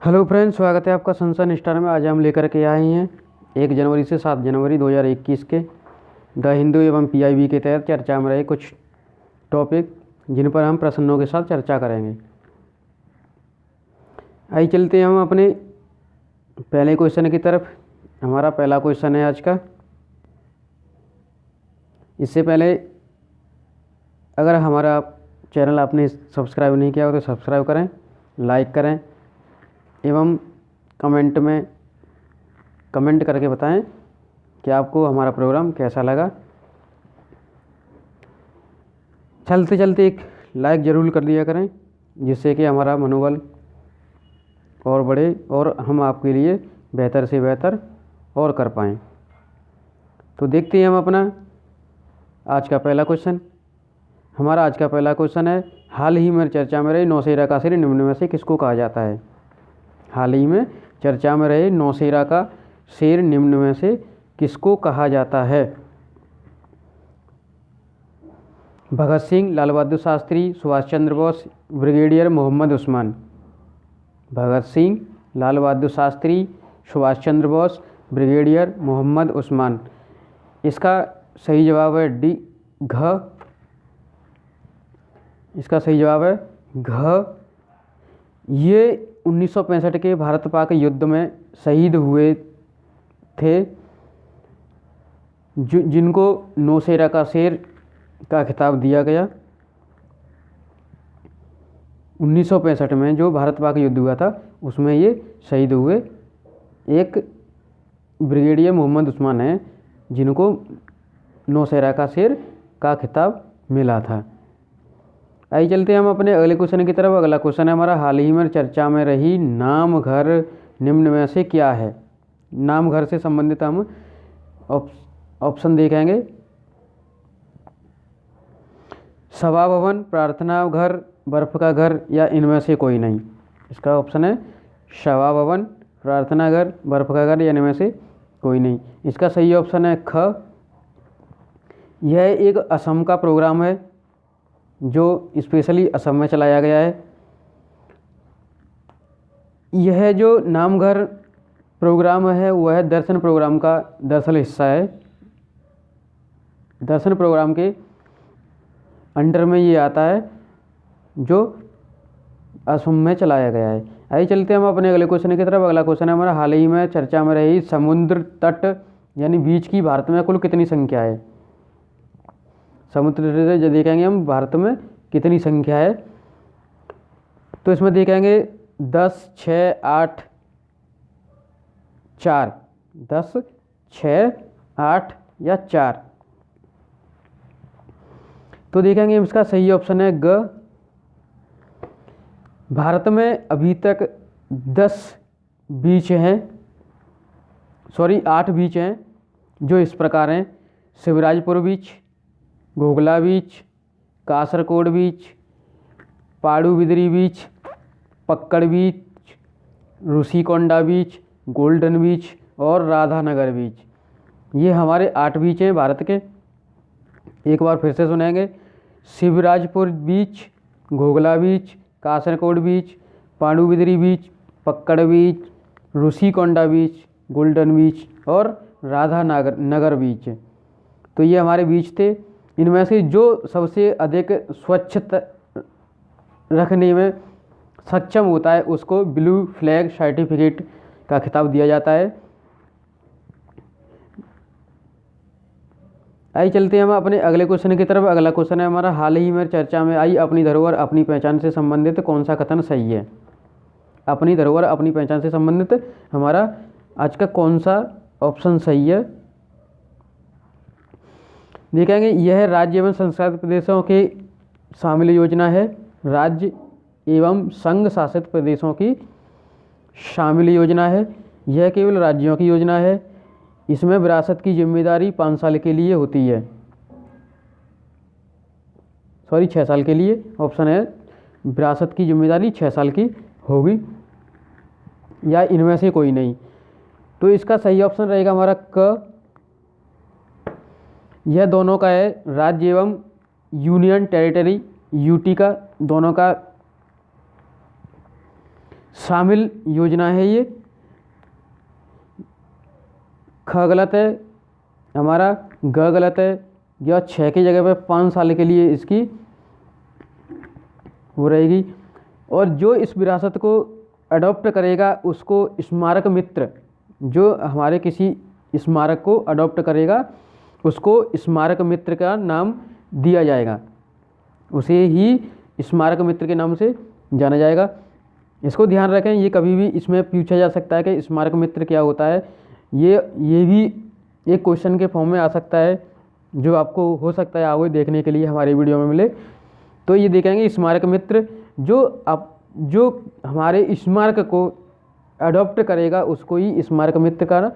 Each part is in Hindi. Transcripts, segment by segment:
हेलो फ्रेंड्स, स्वागत है आपका सनसन स्टार में। आज हम लेकर के आए हैं 1 जनवरी से 7 जनवरी 2021 के द हिंदू एवं पीआईबी के तहत चर्चा में रहे कुछ टॉपिक, जिन पर हम प्रश्नों के साथ चर्चा करेंगे। आइए चलते हैं हम अपने पहले क्वेश्चन की तरफ। हमारा पहला क्वेश्चन है आज का। इससे पहले अगर हमारा चैनल आपने सब्सक्राइब नहीं किया हो तो सब्सक्राइब करें, लाइक करें एवं कमेंट में कमेंट करके बताएं कि आपको हमारा प्रोग्राम कैसा लगा। चलते चलते एक लाइक ज़रूर कर दिया करें, जिससे कि हमारा मनोबल और बढ़े और हम आपके लिए बेहतर से बेहतर और कर पाएँ। तो देखते हैं हम अपना आज का पहला क्वेश्चन। हमारा आज का पहला क्वेश्चन है, हाल ही में चर्चा में रहे नौशेरा का सिर निम्न में से किसको कहा जाता है। हाल ही में चर्चा में रहे नौशेरा का शेर निम्न में से किसको कहा जाता है। भगत सिंह, लाल बहादुर शास्त्री, सुभाष चंद्र बोस, ब्रिगेडियर मोहम्मद उस्मान। भगत सिंह, लाल बहादुर शास्त्री, सुभाष चंद्र बोस, ब्रिगेडियर मोहम्मद उस्मान। इसका सही जवाब है डी, घ। इसका सही जवाब है घ। ये 1965 के भारत पाक युद्ध में शहीद हुए थे, जिनको नौशेरा का शेर का खिताब दिया गया। 1965 में जो भारत पाक युद्ध हुआ था उसमें ये शहीद हुए एक ब्रिगेडियर मोहम्मद उस्मान हैं, जिनको नौशेरा का शेर का खिताब मिला था। आइए चलते हैं हम अपने अगले क्वेश्चन की तरफ। अगला क्वेश्चन है हमारा, हाल ही में चर्चा में रही नाम घर निम्न में से क्या है। नाम घर से संबंधित हम ऑप्शन देखेंगे। सभा भवन, प्रार्थना घर, बर्फ का घर या इनमें से कोई नहीं। इसका ऑप्शन है सभा भवन, प्रार्थना घर, बर्फ का घर या इनमें से कोई नहीं। इसका सही ऑप्शन है ख। यह एक असम का प्रोग्राम है जो स्पेशली असम में चलाया गया है। यह जो नामघर प्रोग्राम है वह दर्शन प्रोग्राम का दरअसल हिस्सा है। दर्शन प्रोग्राम के अंडर में ये आता है जो असम में चलाया गया है। आइए चलते हैं हम अपने अगले क्वेश्चन की तरफ। अगला क्वेश्चन है हमारा, हाल ही में चर्चा में रही समुद्र तट यानी बीच की भारत में कुल कितनी संख्या है। समुद्र तट जो देखेंगे हम भारत में कितनी संख्या है, तो इसमें देखेंगे 10, 6, 8, 4। 10, 6, 8 या 4। तो देखेंगे इसका सही ऑप्शन है ग। भारत में अभी तक 10 बीच हैं, 8 बीच हैं, जो इस प्रकार हैं: शिवराजपुर बीच, घोघला बीच, कासरकोड बीच, पाड़ू बिदरी बीच, पक्कड़ बीच, ऋषिकोंडा बीच, गोल्डन बीच और राधानगर बीच। ये हमारे 8 बीच हैं भारत के। एक बार फिर से सुनेंगे: शिवराजपुर बीच, घोघला बीच, कासरकोड बीच, पाड़ू बिदरी बीच, पक्कड़ बीच, ऋषिकोंडा बीच, गोल्डन बीच और राधानगर बीच। तो ये हमारे बीच थे। इनमें से जो सबसे अधिक स्वच्छता रखने में सक्षम होता है उसको ब्लू फ्लैग सर्टिफिकेट का खिताब दिया जाता है। आइए चलते हैं हम अपने अगले क्वेश्चन की तरफ। अगला क्वेश्चन है हमारा, हाल ही में चर्चा में आई अपनी धरोहर अपनी पहचान से संबंधित कौन सा कथन सही है। अपनी धरोहर अपनी पहचान से संबंधित हमारा आज का कौन सा ऑप्शन सही है। देखेंगे यह राज्य एवं संघ प्रदेशों की शामिल योजना है। राज्य एवं संघ शासित प्रदेशों की शामिल योजना है। यह केवल राज्यों की योजना है। इसमें विरासत की जिम्मेदारी 5 साल के लिए होती है, 6 साल के लिए। ऑप्शन है विरासत की जिम्मेदारी 6 साल की होगी या इनमें से कोई नहीं। तो इसका सही ऑप्शन रहेगा हमारा क। यह दोनों का है, राज्य एवं यूनियन टेरिटरी यूटी का दोनों का शामिल योजना है ये। ख गलत है हमारा, ग गलत है, या 6 की जगह पे 5 साल के लिए इसकी वो रहेगी। और जो इस विरासत को अडॉप्ट करेगा उसको स्मारक मित्र, जो हमारे किसी स्मारक को अडॉप्ट करेगा उसको स्मारक मित्र का नाम दिया जाएगा, उसे ही स्मारक मित्र के नाम से जाना जाएगा। इसको ध्यान रखें, ये कभी भी इसमें पूछा जा सकता है कि स्मारक मित्र क्या होता है। ये भी एक क्वेश्चन के फॉर्म में आ सकता है, जो आपको हो सकता है आगे देखने के लिए हमारे वीडियो में मिले। तो ये देखेंगे स्मारक मित्र जो हमारे स्मारक को अडॉप्ट करेगा उसको ही स्मारक मित्र का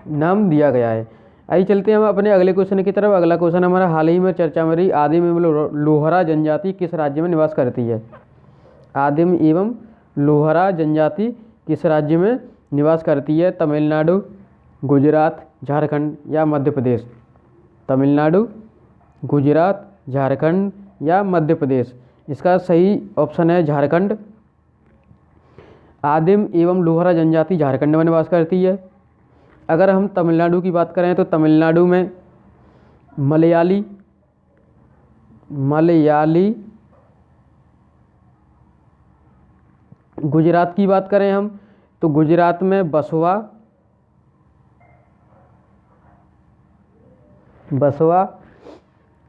नाम दिया गया है। आइए चलते हैं हम अपने अगले क्वेश्चन की तरफ। अगला क्वेश्चन हमारा, हाल ही में चर्चा में रही आदिम एवं लोहारा जनजाति किस राज्य में निवास करती है? आदिम एवं लोहारा जनजाति किस राज्य में निवास करती है? तमिलनाडु, गुजरात, झारखंड या मध्य प्रदेश? तमिलनाडु, गुजरात, झारखंड या मध्य प्रदेश? इसका सही ऑप्शन है झारखंड। आदिम एवं लोहारा जनजाति झारखंड में निवास करती है। अगर हम तमिलनाडु की बात करें तो तमिलनाडु में मलयाली, गुजरात की बात करें हम तो गुजरात में बसवा,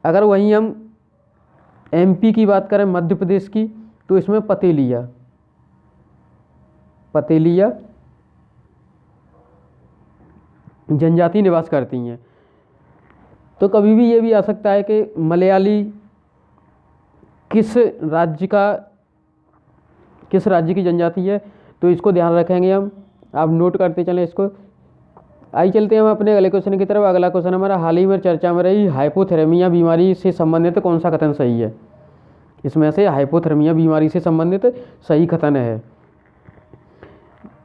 अगर वहीं हम एमपी की बात करें मध्य प्रदेश की तो इसमें पतेलिया जनजाति निवास करती हैं। तो कभी भी ये भी आ सकता है कि मलयाली किस राज्य की जनजाति है, तो इसको ध्यान रखेंगे हम, आप नोट करते चलें इसको। आइए चलते हैं हम अपने अगले क्वेश्चन की तरफ। अगला क्वेश्चन हमारा, हाल ही में चर्चा में रही हाइपोथेरेमिया बीमारी से संबंधित कौन सा कथन सही है? इसमें से हाइपोथेरेमिया बीमारी से संबंधित सही कथन है।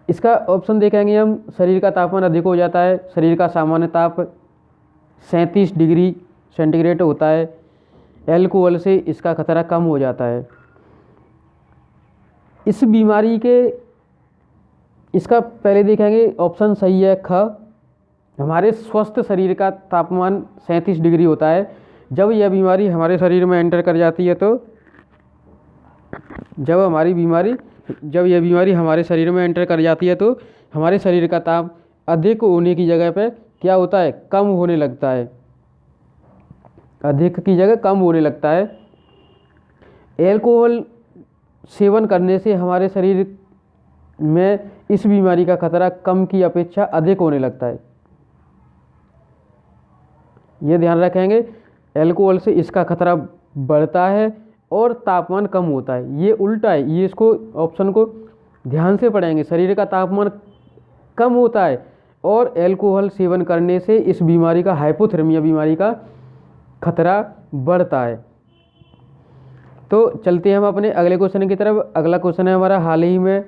इसका ऑप्शन देखेंगे हम, शरीर का तापमान अधिक हो जाता है, शरीर का सामान्य ताप 37 डिग्री सेंटीग्रेड होता है, एल्कोहल से इसका खतरा कम हो जाता है। इस बीमारी के इसका पहले देखेंगे ऑप्शन सही है ख। हमारे स्वस्थ शरीर का तापमान 37 डिग्री होता है। जब यह बीमारी हमारे शरीर में एंटर कर जाती है तो जब यह बीमारी हमारे शरीर में एंटर कर जाती है तो हमारे शरीर का ताप अधिक होने की जगह पे क्या होता है? कम होने लगता है। अधिक की जगह कम होने लगता है। एल्कोहल सेवन करने से हमारे शरीर में इस बीमारी का खतरा कम की अपेक्षा अधिक होने लगता है। ये ध्यान रखेंगे, एल्कोहल से इसका खतरा बढ़ता है और तापमान कम होता है। ये उल्टा है, ये इसको ऑप्शन को ध्यान से पढ़ेंगे। शरीर का तापमान कम होता है और एल्कोहल सेवन करने से इस बीमारी का, हाइपोथर्मिया बीमारी का खतरा बढ़ता है। तो चलते हैं हम अपने अगले क्वेश्चन की तरफ। अगला क्वेश्चन है हमारा, हाल ही में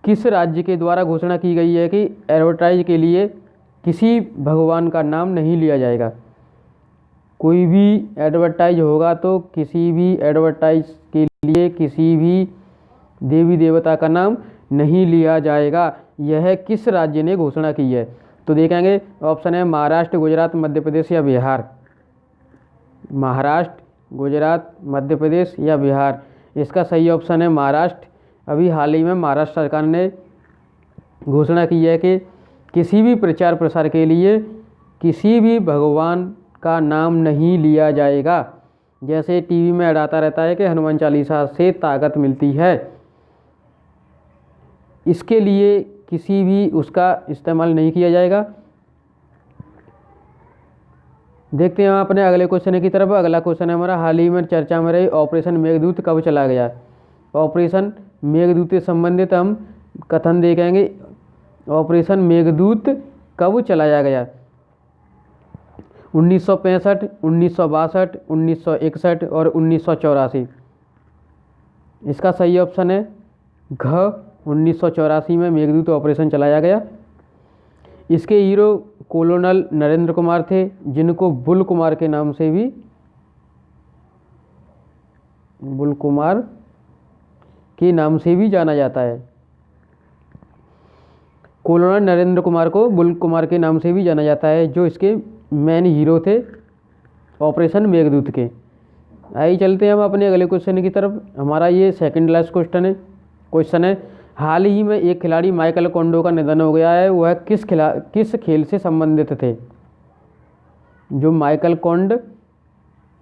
किस राज्य के द्वारा घोषणा की गई है कि एडवर्टाइज के लिए किसी भगवान का नाम नहीं लिया जाएगा? कोई भी एडवर्टाइज होगा तो किसी भी एडवर्टाइज के लिए किसी भी देवी देवता का नाम नहीं लिया जाएगा। यह किस राज्य ने घोषणा की है? तो देखेंगे ऑप्शन है महाराष्ट्र, गुजरात, मध्य प्रदेश या बिहार। महाराष्ट्र, गुजरात, मध्य प्रदेश या बिहार। इसका सही ऑप्शन है महाराष्ट्र। अभी हाल ही में महाराष्ट्र सरकार ने घोषणा की है कि किसी भी प्रचार प्रसार के लिए किसी भी भगवान का नाम नहीं लिया जाएगा। जैसे टीवी में ऐड आता रहता है कि हनुमान चालीसा से ताकत मिलती है, इसके लिए किसी भी उसका इस्तेमाल नहीं किया जाएगा। देखते हैं हम अपने अगले क्वेश्चन की तरफ। अगला क्वेश्चन है हमारा, हाल ही में चर्चा में रही ऑपरेशन मेघदूत कब चला गया? ऑपरेशन मेघदूत से संबंधित हम कथन देखेंगे। ऑपरेशन मेघदूत कब चलाया गया? 1965, 1962, 1961 और 1984। इसका सही ऑप्शन है घ। 1984 में मेघदूत ऑपरेशन चलाया गया। इसके हीरो कोलोनल नरेंद्र कुमार थे, जिनको बुल कुमार के नाम से भी के नाम से भी जाना जाता है। कोलोनल नरेंद्र कुमार को बुल कुमार के नाम से भी जाना जाता है, जो इसके मेन हीरो थे ऑपरेशन मेघदूत के। आइए चलते हैं हम अपने अगले क्वेश्चन की तरफ। हमारा ये सेकंड लास्ट क्वेश्चन है। हाल ही में एक खिलाड़ी माइकल कोंडो का निधन हो गया है, वह किस खेल से संबंधित थे? जो माइकल कोंड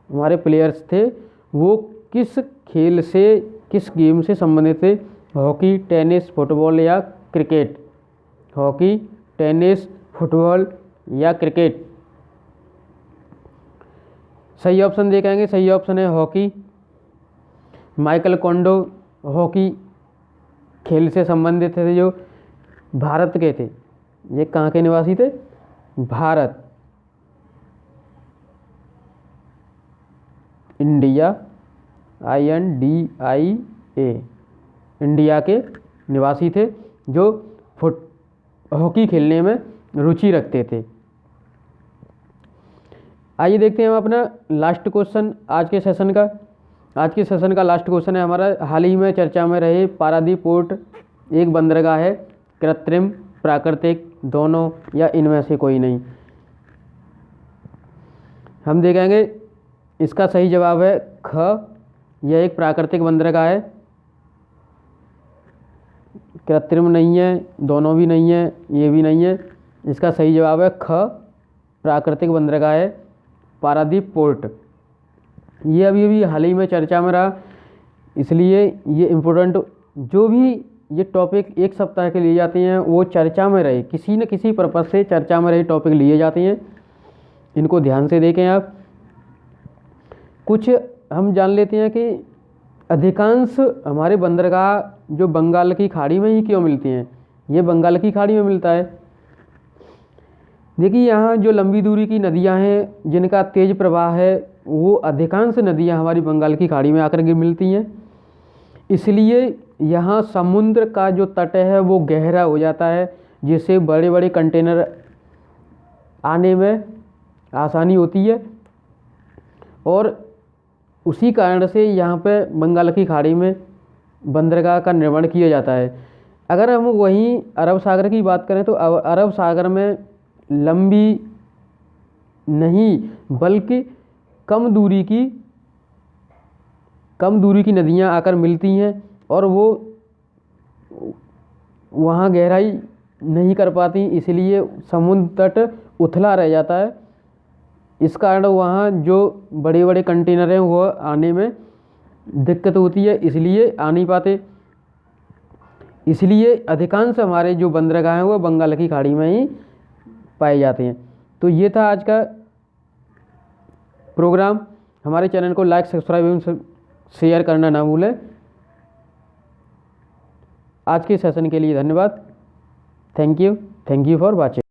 हमारे प्लेयर्स थे वो किस खेल से, किस गेम से संबंधित थे? हॉकी, टेनिस, फुटबॉल या क्रिकेट? हॉकी, टेनिस, फुटबॉल या क्रिकेट? सही ऑप्शन देखेंगे, सही ऑप्शन है हॉकी। माइकल कोंडो हॉकी खेल से संबंधित थे, जो भारत के थे। ये कहाँ के निवासी थे? भारत, इंडिया, INDIA, इंडिया के निवासी थे, जो हॉकी खेलने में रुचि रखते थे। आइए देखते हैं हम अपना लास्ट क्वेश्चन आज के सेशन का। आज के सेशन का लास्ट क्वेश्चन है हमारा, हाल ही में चर्चा में रहे पारादीप पोर्ट एक बंदरगाह है, कृत्रिम, प्राकृतिक, दोनों या इनमें से कोई नहीं? हम देखेंगे इसका सही जवाब है ख, यह एक प्राकृतिक बंदरगाह है। कृत्रिम नहीं है, दोनों भी नहीं है, ये भी नहीं है। इसका सही जवाब है ख, प्राकृतिक बंदरगाह है पारादीप पोर्ट। ये अभी अभी हाल ही में चर्चा में रहा, इसलिए ये इम्पोर्टेंट जो भी ये टॉपिक एक सप्ताह के लिए जाते हैं वो चर्चा में रहे, किसी न किसी पर्पज़ से चर्चा में रहे टॉपिक लिए जाते हैं। इनको ध्यान से देखें आप। कुछ हम जान लेते हैं कि अधिकांश हमारे बंदरगाह जो बंगाल की खाड़ी में ही क्यों मिलती हैं? ये बंगाल की खाड़ी में मिलता है। देखिए यहाँ जो लंबी दूरी की नदियाँ हैं जिनका तेज़ प्रवाह है, वो अधिकांश नदियाँ हमारी बंगाल की खाड़ी में आकर के मिलती हैं। इसलिए यहाँ समुद्र का जो तट है वो गहरा हो जाता है, जिससे बड़े बड़े कंटेनर आने में आसानी होती है। और उसी कारण से यहाँ पे बंगाल की खाड़ी में बंदरगाह का निर्माण किया जाता है। अगर हम वहीं अरब सागर की बात करें तो अरब सागर में लंबी नहीं बल्कि कम दूरी की नदियाँ आकर मिलती हैं और वो वहाँ गहराई नहीं कर पाती, इसलिए समुद्र तट उथला रह जाता है। इस कारण वहाँ जो बड़े बड़े कंटेनर हैं वो आने में दिक्कत होती है, इसलिए आ नहीं पाते। इसलिए अधिकांश हमारे जो बंदरगाह हैं वो बंगाल की खाड़ी में ही पाए जाते हैं। तो ये था आज का प्रोग्राम। हमारे चैनल को लाइक, सब्सक्राइब एवं शेयर करना ना भूलें। आज के सेशन के लिए धन्यवाद। Thank you for watching.